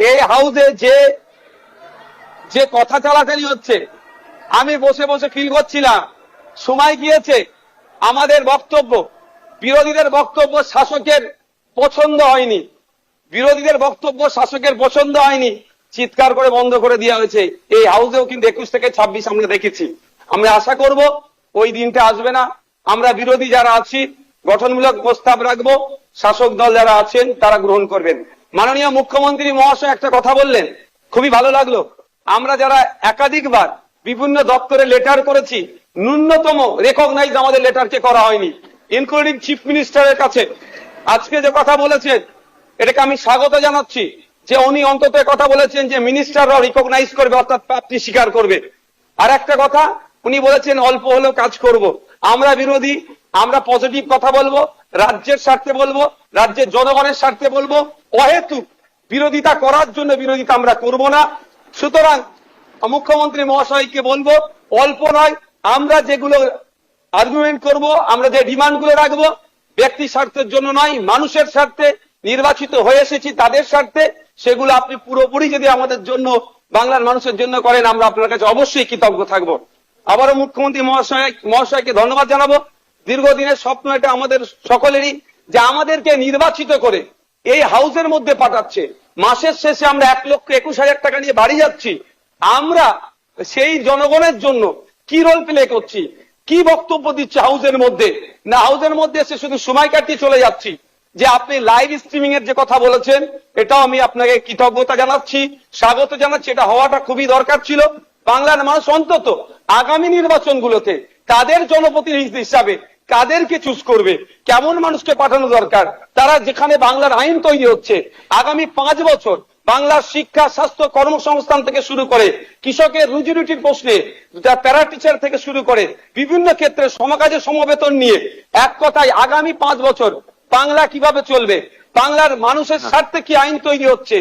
এই হাউসে যে যে কথা চালাচালি হচ্ছে, আমি বসে বসে ফিল করছিলাম সময় গিয়েছে আমাদের বক্তব্য, বিরোধীদের বক্তব্য শাসকের পছন্দ হয়নি, বিরোধীদের বক্তব্য শাসকের পছন্দ হয়নি, চিৎকার করে বন্ধ করে দেওয়া হয়েছে। এই হাউসেও কিন্তু 21 থেকে 26 আমরা দেখেছি। আমরা আশা করব ওই দিনটা আসবে না। আমরা বিরোধী যারা আছি গঠনমূলক প্রস্তাব রাখবো, শাসক দল যারা আছেন তারা গ্রহণ করবেন। মাননীয় মুখ্যমন্ত্রী মহাশয় একটা কথা বললেন, খুবই ভালো লাগলো। আমরা যারা একাধিকবার বিভিন্ন দপ্তরে লেটার করেছি, ন্যূনতম রেকগনাইজ আমাদের লেটারকে করা হয়নি, ইনক্লুডিং চিফ মিনিস্টারের কাছে। আজকে যে কথা বলেছেন এটাকে আমি স্বাগত জানাচ্ছি, যে উনি অন্তত কথা বলেছেন যে মিনিস্টাররাও রিকগনাইজ করবে, অর্থাৎ প্রাপ্তি স্বীকার করবে। আর একটা কথা উনি বলেছেন অল্প হলেও কাজ করব। আমরা বিরোধী, আমরা পজিটিভ কথা বলবো, রাজ্যের স্বার্থে বলবো, রাজ্যের জনগণের স্বার্থে বলবো। অহেতুক বিরোধিতা করার জন্য বিরোধিতা আমরা করব না। সুতরাং মুখ্যমন্ত্রী মহাশয়কে বলবো, অল্প নয়, আমরা যেগুলো আর্গুমেন্ট করব, আমরা যে ডিমান্ড গুলো রাখবো, ব্যক্তি স্বার্থের জন্য নয়, মানুষের স্বার্থে, নির্বাচিত হয়ে এসেছি তাদের স্বার্থে, সেগুলো আপনি পুরোপুরি যদি আমাদের জন্য, বাংলার মানুষের জন্য করেন, আমরা আপনার কাছে অবশ্যই কৃতজ্ঞ থাকবো। আবারও মুখ্যমন্ত্রী মহাশয়কে ধন্যবাদ জানাবো। দীর্ঘদিনের স্বপ্ন এটা আমাদের সকলেরই, যে আমাদেরকে নির্বাচিত করে এই হাউসের মধ্যে পাঠাচ্ছে। মাসের শেষে আমরা 1,21,000 টাকা নিয়ে বাড়ি যাচ্ছি। আমরা সেই জনগণের জন্য কি রোল প্লে করছি, কি বক্তব্য দিচ্ছি হাউসের মধ্যে? না, হাউসের মধ্যে এসে শুধু সময় কাটিয়ে চলে যাচ্ছি। যে আপনি লাইভ স্ট্রিমিং এর যে কথা বলেছেন, এটাও আমি আপনাকে কৃতজ্ঞতা জানাচ্ছি, স্বাগত জানাচ্ছি। এটা হওয়াটা খুবই দরকার ছিল। বাংলার মানুষ অন্তত আগামী নির্বাচনগুলোতে তাদের জনপ্রতিনিধি হিসাবে কাদেরকে চুজ করবে, কেমন মানুষকে পাঠানো দরকার, তারা যেখানে বাংলার আইন তৈরি হচ্ছে আগামী 5 বছর বাংলার শিক্ষা, স্বাস্থ্য, কর্মসংস্থান থেকে শুরু করে কৃষকের রুজি রুটির প্রশ্নে, প্যারা টিচার থেকে শুরু করে বিভিন্ন ক্ষেত্রে সমকাজে সমবেতন নিয়ে, এক কথায় আগামী 5 বছর বাংলা কিভাবে চলবে, বাংলার মানুষের স্বার্থে কি আইন তৈরি হচ্ছে,